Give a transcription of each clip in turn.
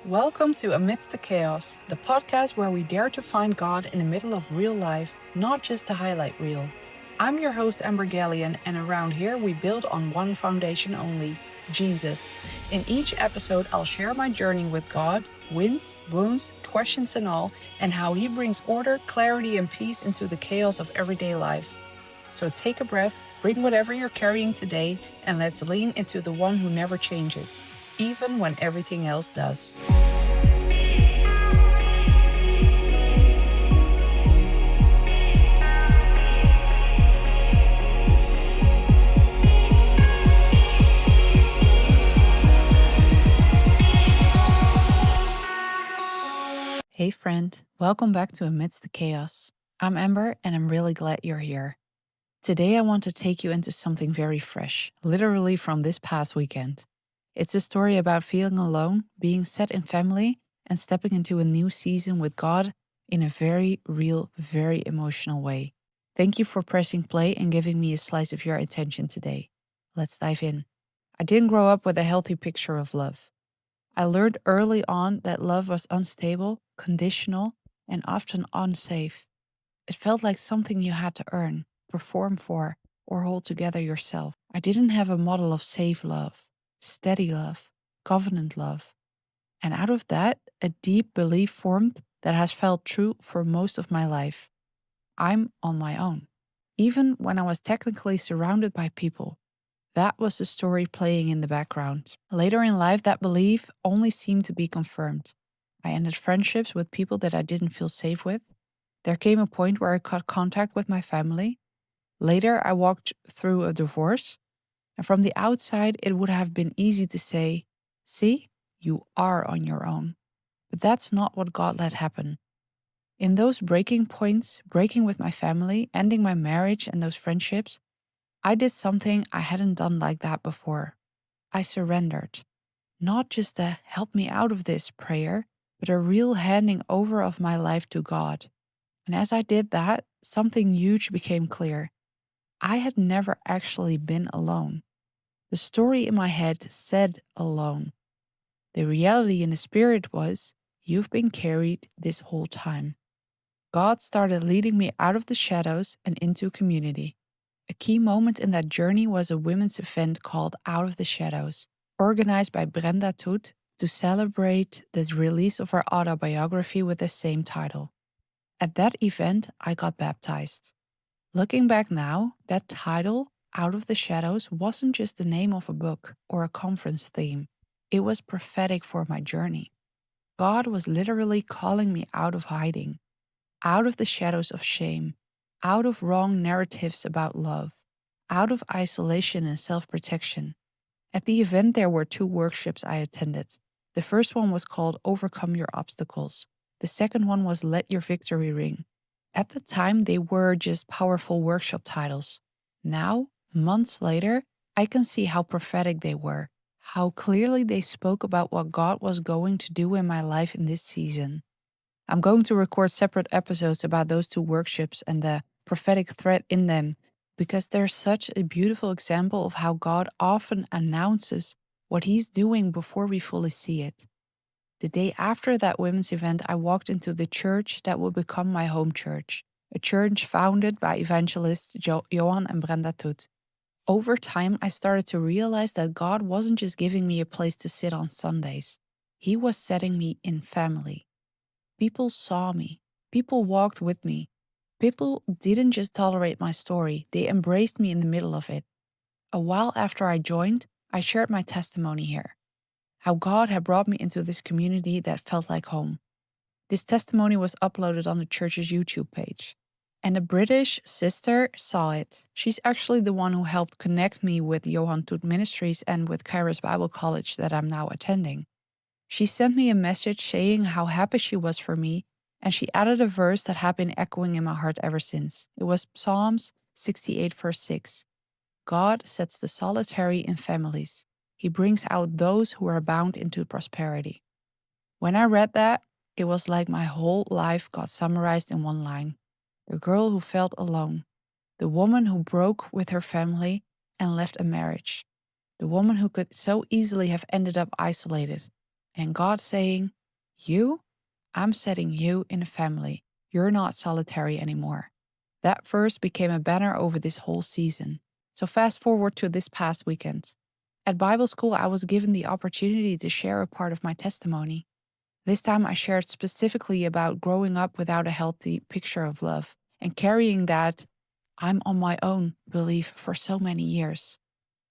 Welcome to Amidst the Chaos, the podcast where we dare to find God in the middle of real life, not just the highlight reel. I'm your host, Amber Gallion, and around here we build on one foundation only, Jesus. In each episode, I'll share my journey with God, wins, wounds, questions and all, and how He brings order, clarity, and peace into the chaos of everyday life. So take a breath, bring whatever you're carrying today, and let's lean into the one who never changes, even when everything else does. Hey friend, welcome back to Amidst the Chaos. I'm Amber and I'm really glad you're here. Today I want to take you into something very fresh, literally from this past weekend. It's a story about feeling alone, being set in family, and stepping into a new season with God in a very real, very emotional way. Thank you for pressing play and giving me a slice of your attention today. Let's dive in. I didn't grow up with a healthy picture of love. I learned early on that love was unstable, conditional, and often unsafe. It felt like something you had to earn, perform for, or hold together yourself. I didn't have a model of safe love, steady love, covenant love. And out of that, a deep belief formed that has felt true for most of my life. I'm on my own. Even when I was technically surrounded by people, that was the story playing in the background. Later in life, that belief only seemed to be confirmed. I ended friendships with people that I didn't feel safe with. There came a point where I cut contact with my family. Later, I walked through a divorce. And from the outside, it would have been easy to say, see, you are on your own. But that's not what God let happen. In those breaking points, breaking with my family, ending my marriage and those friendships, I did something I hadn't done like that before. I surrendered. Not just a help me out of this prayer, but a real handing over of my life to God. And as I did that, something huge became clear. I had never actually been alone. The story in my head said alone. The reality in the spirit was, you've been carried this whole time. God started leading me out of the shadows and into community. A key moment in that journey was a women's event called Out of the Shadows, organized by Brenda Toet to celebrate the release of her autobiography with the same title. At that event, I got baptized. Looking back now, that title, Out of the Shadows, wasn't just the name of a book or a conference theme. It was prophetic for my journey. God was literally calling me out of hiding, out of the shadows of shame, out of wrong narratives about love, out of isolation and self-protection. At the event, there were 2 workshops I attended. The first one was called Overcome Your Obstacles. The second one was Let Your Victory Ring. At the time, they were just powerful workshop titles. Now, months later, I can see how prophetic they were, how clearly they spoke about what God was going to do in my life in this season. I'm going to record separate episodes about those 2 workshops and the prophetic thread in them, because they're such a beautiful example of how God often announces what He's doing before we fully see it. The day after that women's event, I walked into the church that would become my home church, a church founded by evangelists Johan and Brenda Toet. Over time, I started to realize that God wasn't just giving me a place to sit on Sundays. He was setting me in family. People saw me. People walked with me. People didn't just tolerate my story, they embraced me in the middle of it. A while after I joined, I shared my testimony here. How God had brought me into this community that felt like home. This testimony was uploaded on the church's YouTube page. And a British sister saw it. She's actually the one who helped connect me with Johan Toet Ministries and with Kairos Bible College that I'm now attending. She sent me a message saying how happy she was for me, and she added a verse that had been echoing in my heart ever since. It was Psalms 68 verse 6. God sets the solitary in families. He brings out those who are bound into prosperity. When I read that, it was like my whole life got summarized in one line. The girl who felt alone. The woman who broke with her family and left a marriage. The woman who could so easily have ended up isolated. and God saying, "You, I'm setting you in a family. You're not solitary anymore." That verse became a banner over this whole season. So fast forward to this past weekend. At Bible school, I was given the opportunity to share a part of my testimony. This time I shared specifically about growing up without a healthy picture of love and carrying that "I'm on my own" belief for so many years.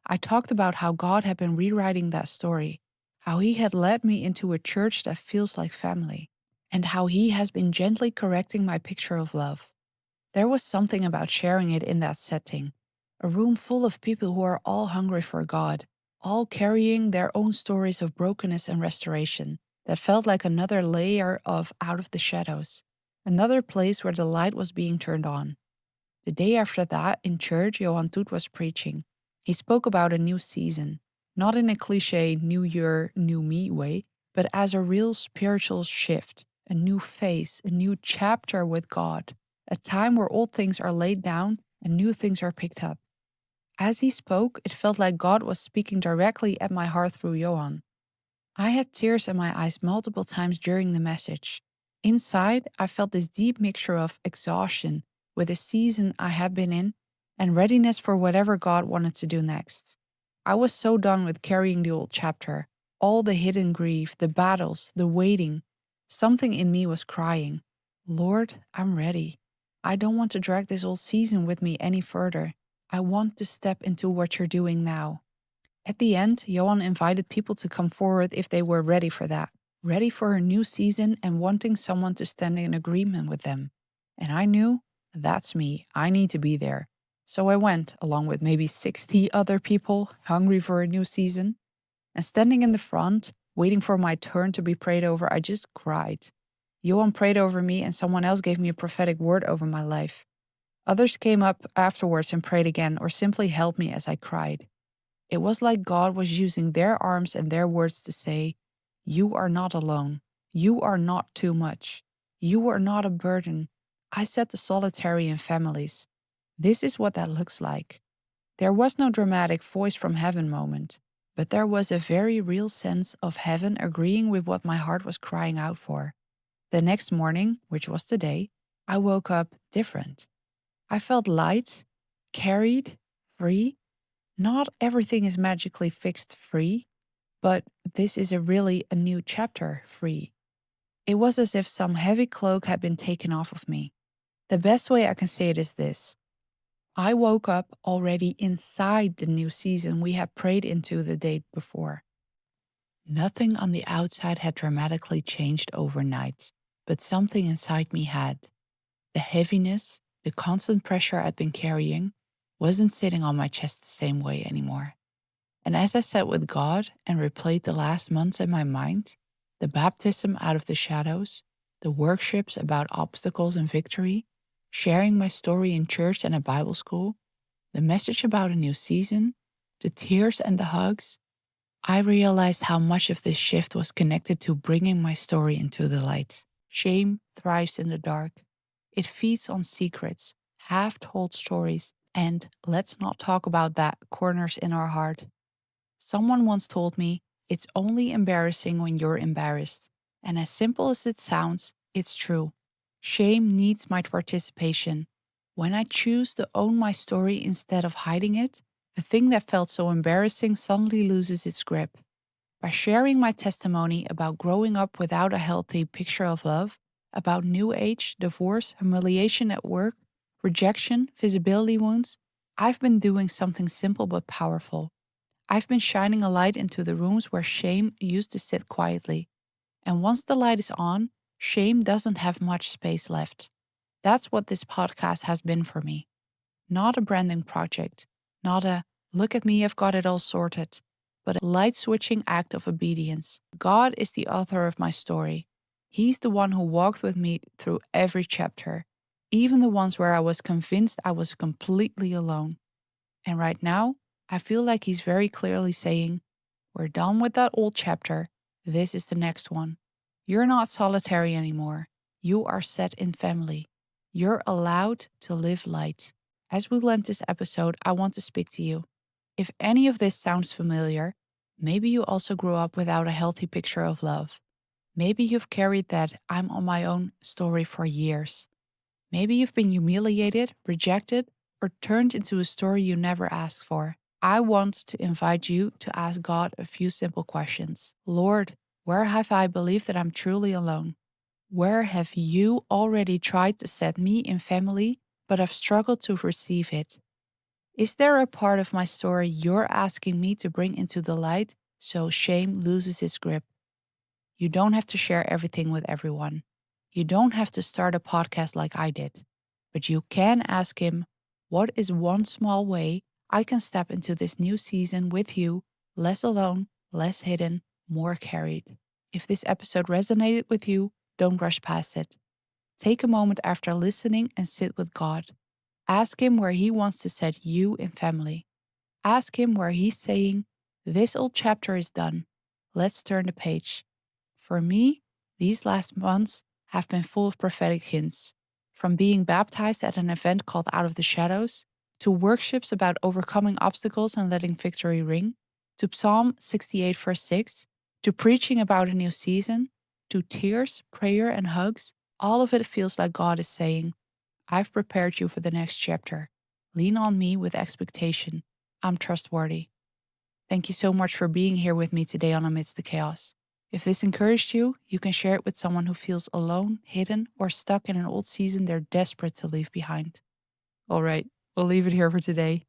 I talked about how God had been rewriting that story, how He had led me into a church that feels like family, and how He has been gently correcting my picture of love. There was something about sharing it in that setting, a room full of people who are all hungry for God, all carrying their own stories of brokenness and restoration, that felt like another layer of out of the shadows, another place where the light was being turned on. The day after that, in church, Johan Toet was preaching. He spoke about a new season, not in a cliche new year, new me way, but as a real spiritual shift, a new phase, a new chapter with God, a time where old things are laid down and new things are picked up. As he spoke, it felt like God was speaking directly at my heart through Johan. I had tears in my eyes multiple times during the message. Inside, I felt this deep mixture of exhaustion with the season I had been in and readiness for whatever God wanted to do next. I was so done with carrying the old chapter, all the hidden grief, the battles, the waiting. Something in me was crying, "Lord, I'm ready. I don't want to drag this old season with me any further. I want to step into what you're doing now." At the end, Johan invited people to come forward if they were ready for that, ready for a new season and wanting someone to stand in agreement with them. And I knew, that's me, I need to be there. So I went, along with maybe 60 other people hungry for a new season. And standing in the front, waiting for my turn to be prayed over, I just cried. Johan prayed over me and someone else gave me a prophetic word over my life. Others came up afterwards and prayed again or simply held me as I cried. It was like God was using their arms and their words to say, "You are not alone. You are not too much. You are not a burden. I set the solitary in families. This is what that looks like." There was no dramatic voice from heaven moment, but there was a very real sense of heaven agreeing with what my heart was crying out for. The next morning, which was today, I woke up different. I felt light, carried, free. Not everything is magically fixed free, but this is really a new chapter free. It was as if some heavy cloak had been taken off of me. The best way I can say it is this: I woke up already inside the new season we had prayed into the day before. Nothing on the outside had dramatically changed overnight, but something inside me had. The heaviness, the constant pressure I'd been carrying, wasn't sitting on my chest the same way anymore. And as I sat with God and replayed the last months in my mind, the baptism out of the shadows, the workshops about obstacles and victory, sharing my story in church and at Bible school, the message about a new season, the tears and the hugs, I realized how much of this shift was connected to bringing my story into the light. Shame thrives in the dark. It feeds on secrets, half-told stories, and let's not talk about that, corners in our heart. Someone once told me, it's only embarrassing when you're embarrassed. And as simple as it sounds, it's true. Shame needs my participation. When I choose to own my story instead of hiding it, the thing that felt so embarrassing suddenly loses its grip. By sharing my testimony about growing up without a healthy picture of love, about new age, divorce, humiliation at work, rejection, visibility wounds, I've been doing something simple but powerful. I've been shining a light into the rooms where shame used to sit quietly. And once the light is on, shame doesn't have much space left. That's what this podcast has been for me. Not a branding project, not a "look at me, I've got it all sorted," but a light switching act of obedience. God is the author of my story. He's the one who walked with me through every chapter, even the ones where I was convinced I was completely alone. And right now, I feel like He's very clearly saying, we're done with that old chapter. This is the next one. You're not solitary anymore. You are set in family. You're allowed to live light. As we land this episode, I want to speak to you. If any of this sounds familiar, Maybe you also grew up without a healthy picture of love. Maybe you've carried that "I'm on my own" story for years. Maybe you've been humiliated, rejected, or turned into a story you never asked for. I want to invite you to ask God a few simple questions. Lord, where have I believed that I'm truly alone? Where have you already tried to set me in family, but have struggled to receive it? Is there a part of my story you're asking me to bring into the light so shame loses its grip? You don't have to share everything with everyone. You don't have to start a podcast like I did. But you can ask Him, what is one small way I can step into this new season with you, less alone, less hidden, more carried? If this episode resonated with you, don't rush past it. Take a moment after listening and sit with God. Ask Him where He wants to set you in family. Ask Him where He's saying, this old chapter is done. Let's turn the page. For me, these last months have been full of prophetic hints. From being baptized at an event called Out of the Shadows, to workshops about overcoming obstacles and letting victory ring, to Psalm 68 verse 6, to preaching about a new season, to tears, prayer, and hugs, all of it feels like God is saying, I've prepared you for the next chapter. Lean on me with expectation. I'm trustworthy. Thank you so much for being here with me today on Amidst the Chaos. If this encouraged you, you can share it with someone who feels alone, hidden, or stuck in an old season they're desperate to leave behind. All right, we'll leave it here for today.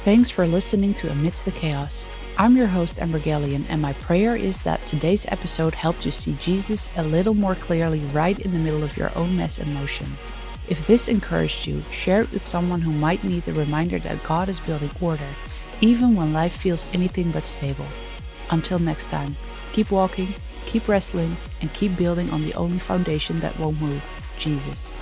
Thanks for listening to Amidst the Chaos. I'm your host, Amber Gallion, and my prayer is that today's episode helped you see Jesus a little more clearly right in the middle of your own mess and motion. If this encouraged you, share it with someone who might need the reminder that God is building order, even when life feels anything but stable. Until next time, keep walking, keep wrestling, and keep building on the only foundation that won't move, Jesus.